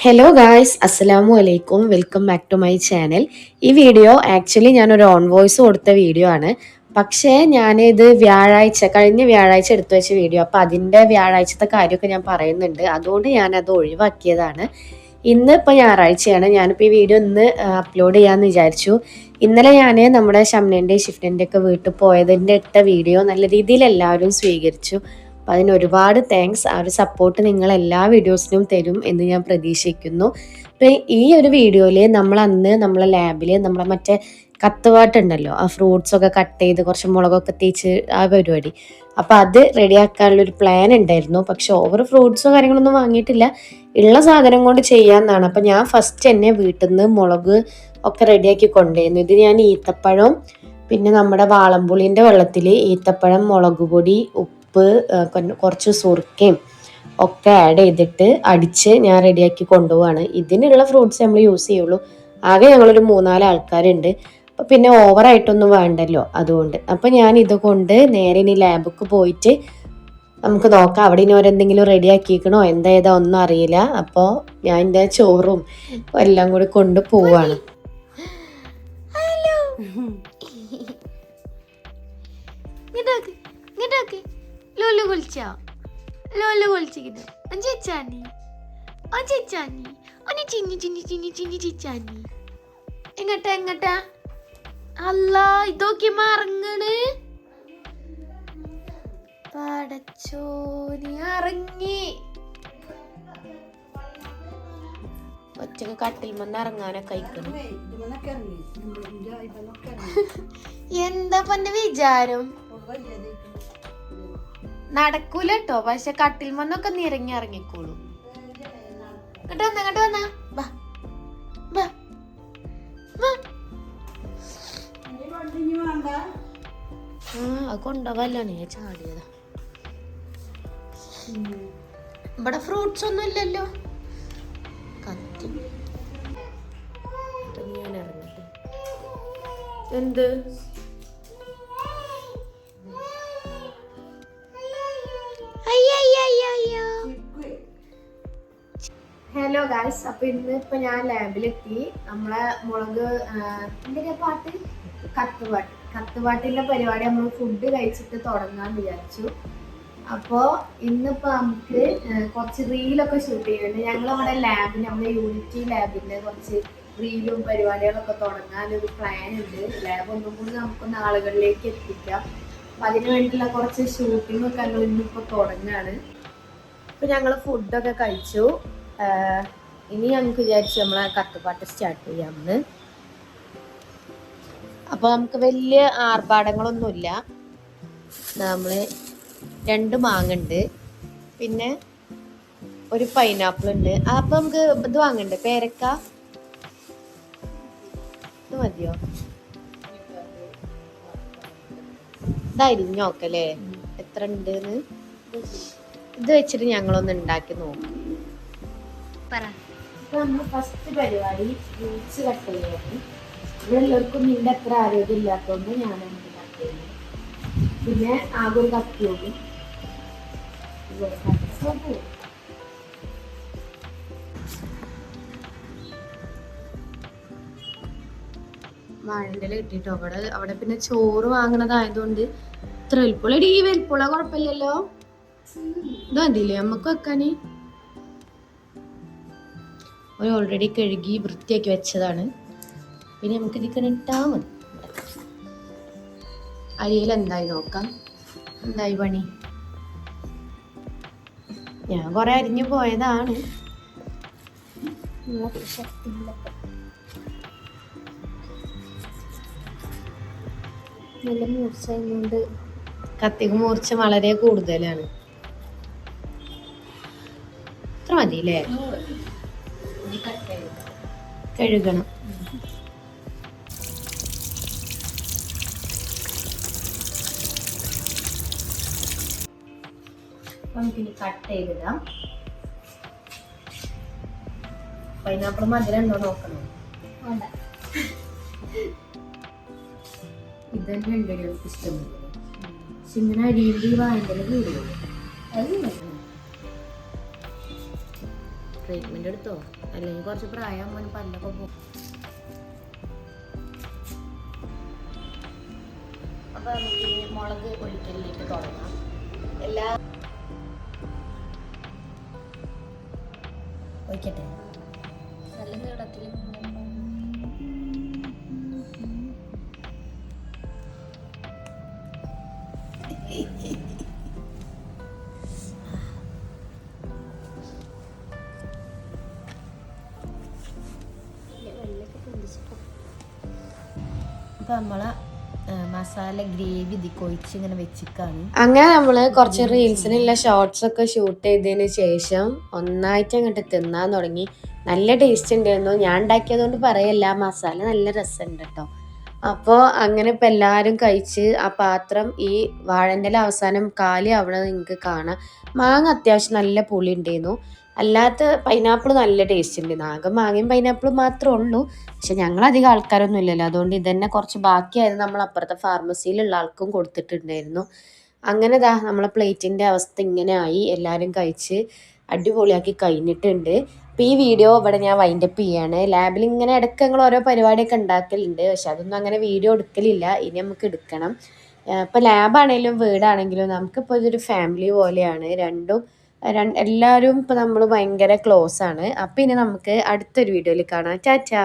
Hello guys, അസ്സലാമു അലൈക്കും. Welcome back to my channel. ഈ വീഡിയോ ആക്ച്വലി ഞാനൊരു ഓൺ വോയിസ് കൊടുത്ത വീഡിയോ ആണ്. പക്ഷേ ഞാനിത് കഴിഞ്ഞ വ്യാഴാഴ്ച എടുത്തു വെച്ച വീഡിയോ. അപ്പോൾ അതിൻ്റെ വ്യാഴാഴ്ചത്തെ കാര്യമൊക്കെ ഞാൻ പറയുന്നുണ്ട്. അതുകൊണ്ട് ഞാനത് ഒഴിവാക്കിയതാണ്. ഇന്ന് ഇപ്പോൾ ഞായറാഴ്ചയാണ്. ഞാനിപ്പോൾ ഈ വീഡിയോ ഇന്ന് അപ്ലോഡ് ചെയ്യാമെന്ന് വിചാരിച്ചു. ഇന്നലെ ഞാൻ നമ്മുടെ ഷംനേൻ്റെയും ഷിഫ്റ്റിൻ്റെ ഒക്കെ വീട്ടിൽ പോയതിൻ്റെ ഇട്ട വീഡിയോ നല്ല രീതിയിൽ എല്ലാവരും സ്വീകരിച്ചു. അപ്പം അതിന് ഒരുപാട് താങ്ക്സ്. ആ ഒരു സപ്പോർട്ട് നിങ്ങൾ എല്ലാ വീഡിയോസിനും തരും എന്ന് ഞാൻ പ്രതീക്ഷിക്കുന്നു. അപ്പം ഈ ഒരു വീഡിയോയിൽ നമ്മളെ ലാബിൽ നമ്മളെ മറ്റേ കത്തുവാട്ടുണ്ടല്ലോ, ആ ഫ്രൂട്ട്സൊക്കെ കട്ട് ചെയ്ത് കുറച്ച് മുളകൊക്കെ തേച്ച് ആ പരിപാടി. അപ്പം അത് റെഡിയാക്കാനുള്ളൊരു പ്ലാൻ ഉണ്ടായിരുന്നു. പക്ഷെ ഓവർ ഫ്രൂട്ട്സോ കാര്യങ്ങളൊന്നും വാങ്ങിയിട്ടില്ല. ഉള്ള സാധനം കൊണ്ട് ചെയ്യാമെന്നാണ്. അപ്പം ഞാൻ ഫസ്റ്റ് തന്നെ വീട്ടിൽ നിന്ന് മുളക് ഒക്കെ റെഡിയാക്കി കൊണ്ടുവരുന്നു. ഇത് ഞാൻ ഈത്തപ്പഴം, പിന്നെ നമ്മുടെ വാളംപുളിൻ്റെ വെള്ളത്തിൽ ഈത്തപ്പഴം, മുളക് പൊടി, ഉപ്പ്, കുറച്ച് സുർക്കയും ഒക്കെ ആഡ് ചെയ്തിട്ട് അടിച്ച് ഞാൻ റെഡിയാക്കി കൊണ്ടുപോവാണ്. ഇതിനുള്ള ഫ്രൂട്ട്സ് നമ്മൾ യൂസ് ചെയ്യുള്ളൂ. ആകെ ഞങ്ങളൊരു 3-4 ആൾക്കാരുണ്ട്. അപ്പം പിന്നെ ഓവറായിട്ടൊന്നും വേണ്ടല്ലോ, അതുകൊണ്ട്. അപ്പം ഞാൻ ഇതുകൊണ്ട് നേരെ ഇനി ലാബിക്ക് പോയിട്ട് നമുക്ക് നോക്കാം. അവിടെ ഇനി ഓരെന്തെങ്കിലും റെഡിയാക്കിക്കണോ എന്താ ഒന്നും അറിയില്ല. അപ്പോൾ ഞാൻ എൻ്റെ ചോറും എല്ലാം കൂടി കൊണ്ട് പോവാണ്. ലോല കൊളിച്ചിരുന്നു ചേച്ചാനി എങ്ങട്ടാ അല്ല ഇതൊക്കെ മറങ്ങണ് പടച്ചോനി ഇറങ്ങി ഒറ്റക്ക് കട്ടിൽ വന്ന് ഇറങ്ങാനൊക്കെ കഴിക്കണം. എന്താ പന്റെ വിചാരം? നടക്കൂല കേട്ടോ, പക്ഷെ കട്ടിൽ മന്നൊക്കെ നിറങ്ങി ഇറങ്ങിക്കോളൂ. ഇങ്ങോട്ട് വന്നാ അത് കൊണ്ടുപോകല്ലോ, നീ ചാടിയതാ. ഇവിടെ ഫ്രൂട്ട്സ് ഒന്നും ഇല്ലല്ലോ. കത്തി ഞാൻ ഇറങ്ങട്ടെ. എന്ത് ഹലോ ഗായ്സ്, അപ്പൊ ഇപ്പൊ ഞാൻ ലാബിലെത്തി. നമ്മളെ മുളക് എന്തൊക്കെയാ പാട്ട്, കത്തുപാട്ടിന്റെ പരിപാടി നമ്മൾ ഫുഡ് കഴിച്ചിട്ട് തുടങ്ങാന്ന് വിചാരിച്ചു. അപ്പോൾ ഇന്നിപ്പോൾ നമുക്ക് കുറച്ച് റീലൊക്കെ ഷൂട്ട് ചെയ്യുന്നുണ്ട്. ഞങ്ങളവിടെ ലാബിൽ, നമ്മുടെ യൂണിറ്റി ലാബിൻ്റെ കുറച്ച് റീലും പരിപാടികളൊക്കെ തുടങ്ങാനൊരു പ്ലാൻ ഉണ്ട്. ലാബ് ഒന്നും കൂടി നമുക്കൊന്ന് ആളുകളിലേക്ക് എത്തിക്കാം. അപ്പം അതിന് വേണ്ടിയുള്ള കുറച്ച് ഷൂട്ടിങ്ങൊക്കെ ഞങ്ങൾ ഇന്നിപ്പോൾ തുടങ്ങുകയാണ്. ഇപ്പം ഞങ്ങൾ ഫുഡൊക്കെ കഴിച്ചു. ഇനി ഞങ്ങൾക്ക് വിചാരിച്ചു നമ്മളെ കത്തുപാട്ട് സ്റ്റാർട്ട് ചെയ്യാമെന്ന്. അപ്പോൾ നമുക്ക് വലിയ ആർഭാടങ്ങളൊന്നുമില്ല. നമ്മൾ 2 മാങ്ങ ഉണ്ട്, പിന്നെ ഒരു പൈനാപ്പിൾ ഉണ്ട്. അപ്പം നമുക്ക് ഇത് വാങ്ങണ്ടേ, പേരക്ക? ഇത് മതിയോ? ഇതായിരുന്നു നോക്കല്ലേ എത്ര ഉണ്ടെന്ന്. ഇത് വെച്ചിട്ട് ഞങ്ങളൊന്ന് ഉണ്ടാക്കി നോക്കാം. നമ്മൾ ഫസ്റ്റ് പരിപാടി ഫ്രൂട്ട്സ് കട്ട് ചെയ്യുകയാണ്. ഇവിടെ എല്ലാവർക്കും നിന്റെ അത്ര ആരോഗ്യം ഇല്ലാത്തതുകൊണ്ട് ഞാനാണ് കട്ട് ചെയ്യുന്നത്. പിന്നെ ആകെ ഒരു കത്തിയോടും വാഴൻ്റെ കിട്ടിട്ടോ. അവിടെ പിന്നെ ചോറ് വാങ്ങണതായതുകൊണ്ട് ഇത്ര വലിപ്പുള്ള, ഈ വലിപ്പുള്ള കുഴപ്പമില്ലല്ലോ. ഇത് മതിയില്ലേ നമുക്ക് വെക്കാന്? ഒരു ഓൾറെഡി കഴുകി വൃത്തിയാക്കി വെച്ചതാണ്. പിന്നെ നമുക്ക് ഇതിങ്ങനെ ഇട്ടാൽ മതി. അരിയിൽ എന്തായി നോക്കാം. എന്തായി പണി? ഞാൻ കുറെ അരിഞ്ഞു പോയതാണ്. നല്ല മൂർച്ചയുണ്ട്. കത്തിക്ക് മൂർച്ച വളരെ കൂടുതലാണ്. ഇത്ര മതിയില്ലേ? കഴുകണം. നമുക്കിനി കട്ട് ചെയ്തിടാം. പൈനാപ്പിൾ മധുരം ഉണ്ടോ നോക്കണം. ഇതന്നെ ഉണ്ട് എനിക്ക് ഇഷ്ടമില്ല. പക്ഷെ ഇങ്ങനെ അരിയുമ്പോൾ ഈ വായൻ്റെ വീടുള്ളൂ. അത് ട്രീറ്റ്മെന്റ് എടുത്തോ, അല്ലെങ്കിൽ കുറച്ച് പ്രായം മോന് പല്ലൊക്കെ പോകും. അപ്പൊ നമുക്ക് മുളക് ഒഴിക്കലിലേക്ക് തുടങ്ങാം. എല്ലാ ഒഴിക്കട്ടെ, നല്ല നീളത്തിൽ. അപ്പൊ നമ്മളെ മസാല ഗ്രേവി ഇതിക്ക് ഒഴിച്ച് ഇങ്ങനെ വെച്ചിക്കാണ്. അങ്ങനെ നമ്മള് കുറച്ച് റീൽസിനുള്ള ഷോർട്സ് ഒക്കെ ഷൂട്ട് ചെയ്തതിന് ശേഷം ഒന്നായിട്ട് അങ്ങോട്ട് തിന്നാൻ തുടങ്ങി. നല്ല ടേസ്റ്റ് ഉണ്ടായിരുന്നു. ഞാൻ ഉണ്ടാക്കിയതുകൊണ്ട് പറയല്ല, മസാല നല്ല രസമുണ്ട് കേട്ടോ. അപ്പോൾ അങ്ങനെ ഇപ്പം എല്ലാവരും കഴിച്ച് ആ പാത്രം ഈ വാഴൻ്റെ അവസാനം കാലി അവിടെ നിങ്ങൾക്ക് കാണാം. മാങ്ങ അത്യാവശ്യം നല്ല പുളി ഉണ്ടായിരുന്നു. അല്ലാത്ത പൈനാപ്പിൾ നല്ല ടേസ്റ്റ് ഉണ്ട്. ആകെ മാങ്ങയും പൈനാപ്പിളും മാത്രമേ ഉള്ളൂ. പക്ഷെ ഞങ്ങളധികം ആൾക്കാരൊന്നും ഇല്ലല്ലോ, അതുകൊണ്ട് ഇതന്നെ കുറച്ച് ബാക്കിയായത് നമ്മൾ അപ്പുറത്തെ ഫാർമസിയിലുള്ള ആൾക്കും കൊടുത്തിട്ടുണ്ടായിരുന്നു. അങ്ങനെ നമ്മളെ പ്ലേറ്റിൻ്റെ അവസ്ഥ ഇങ്ങനെ ആയി. എല്ലാവരും കഴിച്ച് അടിപൊളിയാക്കി കഴിഞ്ഞിട്ടുണ്ട്. അപ്പോൾ ഈ വീഡിയോ ഇവിടെ ഞാൻ വൈൻഡപ്പ് ചെയ്യാണ്. ലാബിൽ ഇങ്ങനെ ഇടയ്ക്ക് ഞങ്ങൾ ഓരോ പരിപാടിയൊക്കെ ഉണ്ടാക്കലുണ്ട്, പക്ഷെ അതൊന്നും അങ്ങനെ വീഡിയോ എടുക്കലില്ല. ഇനി നമുക്ക് എടുക്കണം. ഇപ്പോൾ ലാബാണെങ്കിലും വീടാണെങ്കിലും നമുക്കിപ്പോൾ ഇതൊരു ഫാമിലി പോലെയാണ്. രണ്ടും എല്ലാവരും ഇപ്പോൾ നമ്മൾ ഭയങ്കര ക്ലോസ് ആണ്. അപ്പം ഇനി നമുക്ക് അടുത്തൊരു വീഡിയോയിൽ കാണാം. ടാറ്റാ.